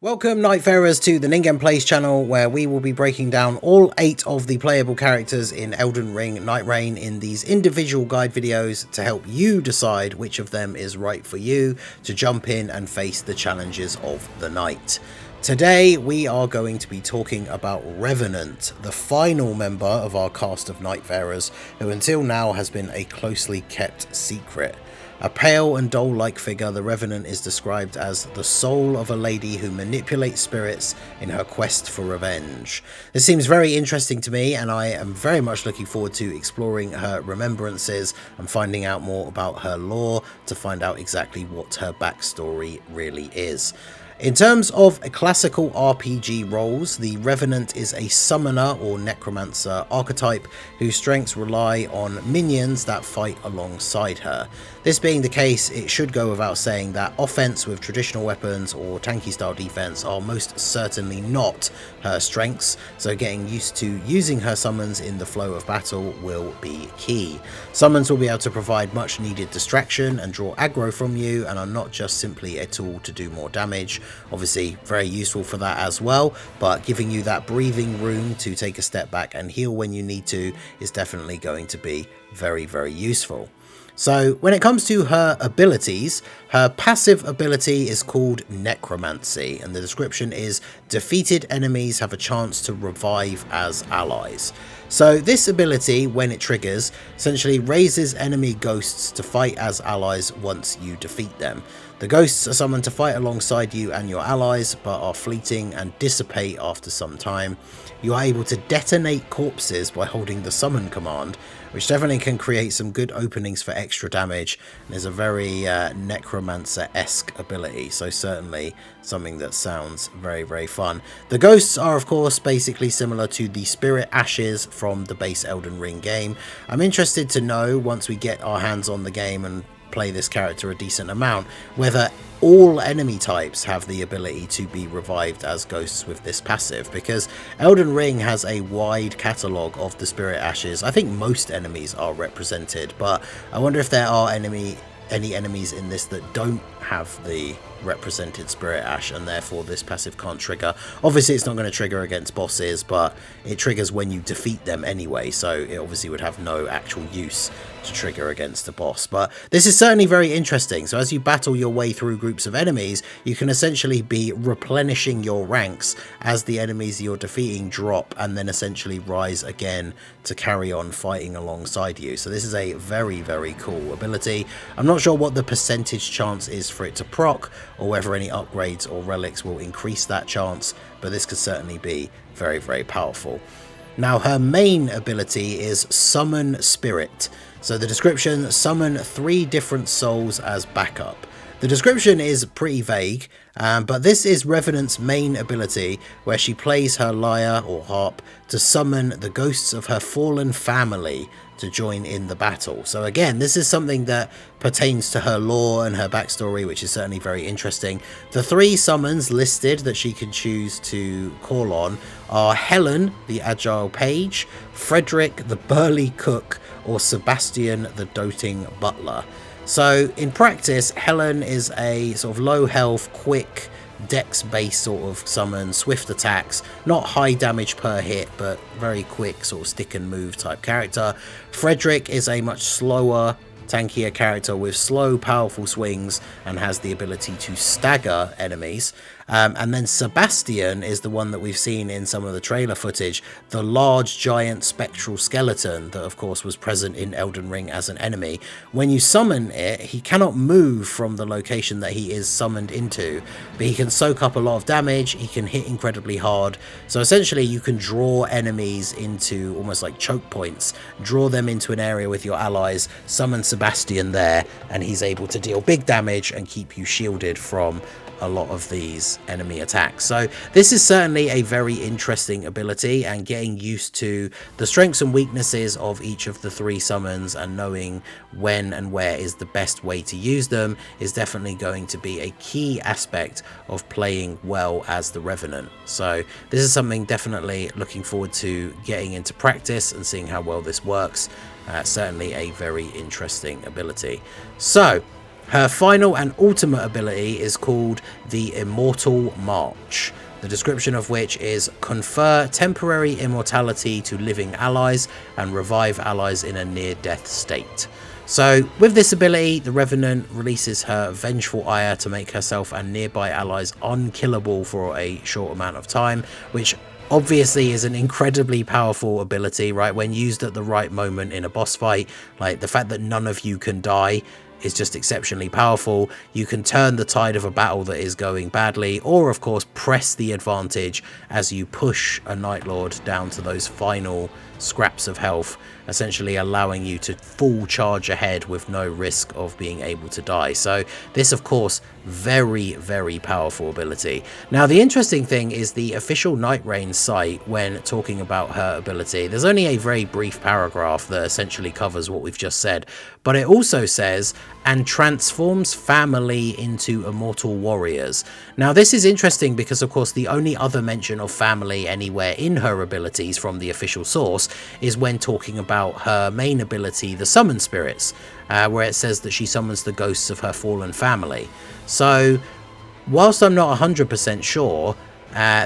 Welcome Nightfarers to the Ningen Plays channel, where we will be breaking down all 8 of the playable characters in Elden Ring Nightreign in these individual guide videos to help you decide which of them is right for you to jump in and face the challenges of the night. Today we are going to be talking about Revenant, the final member of our cast of Nightfarers, who until now has been a closely kept secret. A pale and doll-like figure, the Revenant is described as the soul of a lady who manipulates spirits in her quest for revenge. This seems very interesting to me, and I am very much looking forward to exploring her remembrances and finding out more about her lore to find out exactly what her backstory really is. In terms of classical RPG roles, the Revenant is a summoner or necromancer archetype whose strengths rely on minions that fight alongside her. This being the case, it should go without saying that offense with traditional weapons or tanky style defense are most certainly not her strengths, so getting used to using her summons in the flow of battle will be key. Summons will be able to provide much needed distraction and draw aggro from you, and are not just simply a tool to do more damage. Obviously very useful for that as well, but giving you that breathing room to take a step back and heal when you need to is definitely going to be very useful. So when it comes to her abilities, her passive ability is called Necromancy, and the description is defeated enemies have a chance to revive as allies. So this ability, when it triggers, essentially raises enemy ghosts to fight as allies once you defeat them. The ghosts are summoned to fight alongside you and your allies, but are fleeting and dissipate after some time. You are able to detonate corpses by holding the summon command, which definitely can create some good openings for extra damage, and is a very necromancer-esque ability, so certainly something that sounds very fun. The ghosts are of course basically similar to the spirit ashes from the base Elden Ring game. I'm interested to know, once we get our hands on the game and play this character a decent amount, whether all enemy types have the ability to be revived as ghosts with this passive, because Elden Ring has a wide catalogue of the spirit ashes. I think most enemies are represented, but I wonder if there are any enemies in this that don't have the represented spirit ash, and therefore this passive can't trigger. Obviously it's not going to trigger against bosses, but it triggers when you defeat them anyway, so it obviously would have no actual use to trigger against a boss. But this is certainly very interesting. So as you battle your way through groups of enemies, you can essentially be replenishing your ranks as the enemies you're defeating drop, and then essentially rise again to carry on fighting alongside you. So this is a very cool ability. I'm not sure what the percentage chance is for it to proc, or whether any upgrades or relics will increase that chance, but this could certainly be very powerful. Now her main ability is Summon Spirit. So the description: summon 3 different souls as backup. The description is pretty vague, but this is Revenant's main ability, where she plays her lyre or harp to summon the ghosts of her fallen family to join in the battle. So again, this is something that pertains to her lore and her backstory, which is certainly very interesting. The 3 summons listed that she can choose to call on are Helen, the agile page, Frederick, the burly cook, or Sebastian, the doting butler. So in practice, Helen is a sort of low health, quick, dex based sort of summon, swift attacks, not high damage per hit, but very quick sort of stick and move type character. Frederick is a much slower, tankier character with slow, powerful swings, and has the ability to stagger enemies. And then Sebastian is the one that we've seen in some of the trailer footage, the large giant spectral skeleton that of course was present in Elden Ring as an enemy. When you summon it, he cannot move from the location that he is summoned into, but he can soak up a lot of damage, he can hit incredibly hard. So essentially you can draw enemies into almost like choke points, draw them into an area with your allies, summon Sebastian there, and he's able to deal big damage and keep you shielded from a lot of these enemy attacks. So this is certainly a very interesting ability, and getting used to the strengths and weaknesses of each of the 3 summons and knowing when and where is the best way to use them is definitely going to be a key aspect of playing well as the Revenant. So this is something definitely looking forward to getting into practice and seeing how well this works. Certainly a very interesting ability. So Her final and ultimate ability is called the Immortal March, the description of which is confer temporary immortality to living allies and revive allies in a near-death state. So with this ability, the Revenant releases her vengeful ire to make herself and nearby allies unkillable for a short amount of time, which obviously is an incredibly powerful ability, right? When used at the right moment in a boss fight, like the fact that none of you can die is just exceptionally powerful. You can turn the tide of a battle that is going badly, or of course press the advantage as you push a Night Lord down to those final scraps of health, essentially allowing you to full charge ahead with no risk of being able to die. So this, of course, very, very powerful ability. Now, the interesting thing is the official Nightreign site, when talking about her ability, there's only a very brief paragraph that essentially covers what we've just said, but it also says, and transforms family into immortal warriors. Now, this is interesting because, of course, the only other mention of family anywhere in her abilities from the official source is when talking about her main ability, the Summon Spirits, where it says that she summons the ghosts of her fallen family. So, whilst I'm not 100% sure,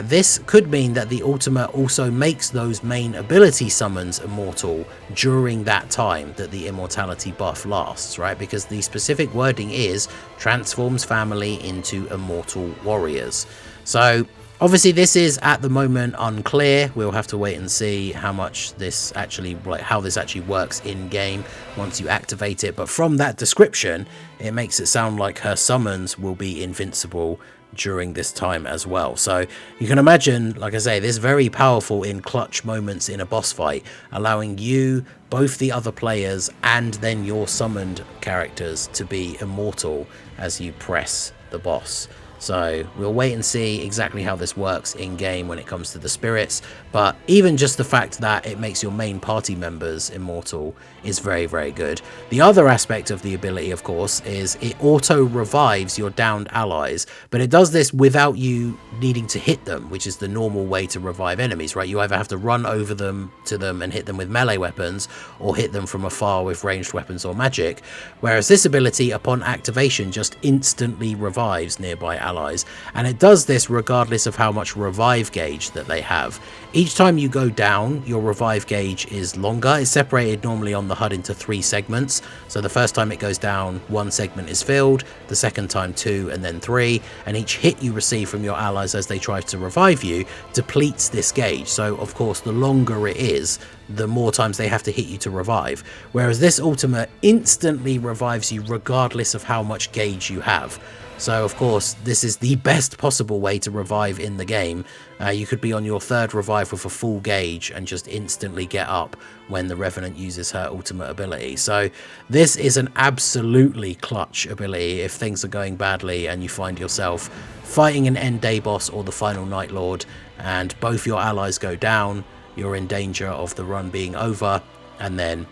this could mean that the ultimate also makes those main ability summons immortal during that time that the immortality buff lasts, right? Because the specific wording is transforms family into immortal warriors. So obviously this is at the moment unclear. We'll have to wait and see how much this actually, how this actually works in game once you activate it. But from that description, it makes it sound like her summons will be invincible during this time as well. So you can imagine, like I say, this very powerful in clutch moments in a boss fight, allowing you, both the other players and then your summoned characters to be immortal as you press the boss. So we'll wait and see exactly how this works in game when it comes to the spirits, but even just the fact that it makes your main party members immortal is very, very good. The other aspect of the ability, of course, is it auto revives your downed allies, but it does this without you needing to hit them, which is the normal way to revive enemies, right? You either have to run over them to them and hit them with melee weapons, or hit them from afar with ranged weapons or magic, whereas this ability upon activation just instantly revives nearby allies, and it does this regardless of how much revive gauge that they have. Each time you go down, your revive gauge is longer. It's separated normally on the HUD into 3 segments. So the first time it goes down, 1 segment is filled, the second time 2, and then 3, and each hit you receive from your allies as they try to revive you depletes this gauge. So of course the longer it is, the more times they have to hit you to revive, whereas this ultimate instantly revives you regardless of how much gauge you have. So of course this is the best possible way to revive in the game. You could be on your 3rd revive with a full gauge and just instantly get up when the Revenant uses her ultimate ability. So this is an absolutely clutch ability if things are going badly and you find yourself fighting an end day boss or the final Night Lord and both your allies go down. You're in danger of the run being over, and then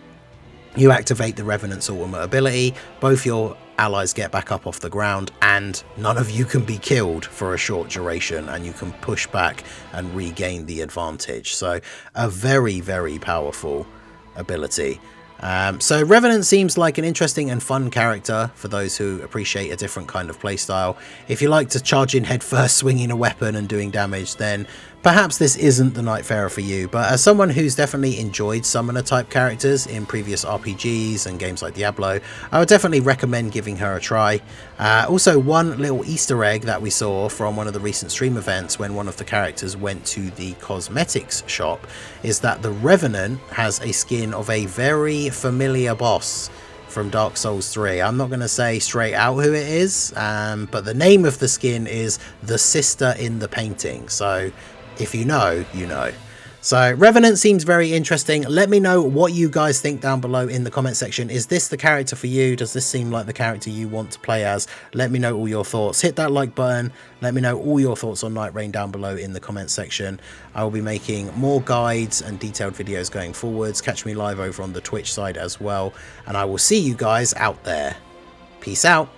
you activate the Revenant's ultimate ability, both your allies get back up off the ground, and none of you can be killed for a short duration, and you can push back and regain the advantage. So a very, very powerful ability. So Revenant seems like an interesting and fun character for those who appreciate a different kind of playstyle. If you like to charge in head first, swinging a weapon and doing damage, then perhaps this isn't the Nightfarer for you. But as someone who's definitely enjoyed summoner type characters in previous RPGs and games like Diablo, I would definitely recommend giving her a try. Also, one little Easter egg that we saw from one of the recent stream events when one of the characters went to the cosmetics shop is that the Revenant has a skin of a very familiar boss from Dark Souls 3. I'm not going to say straight out who it is, but the name of the skin is the Sister in the Painting. So if you know, you know. So Revenant seems very interesting. Let me know what you guys think down below in the comment section. Is this the character for you? Does this seem like the character you want to play as? Let me know all your thoughts. Hit that like button. Let me know all your thoughts on Nightreign down below in the comment section. I will be making more guides and detailed videos going forwards. Catch me live over on the Twitch side as well. And I will see you guys out there. Peace out.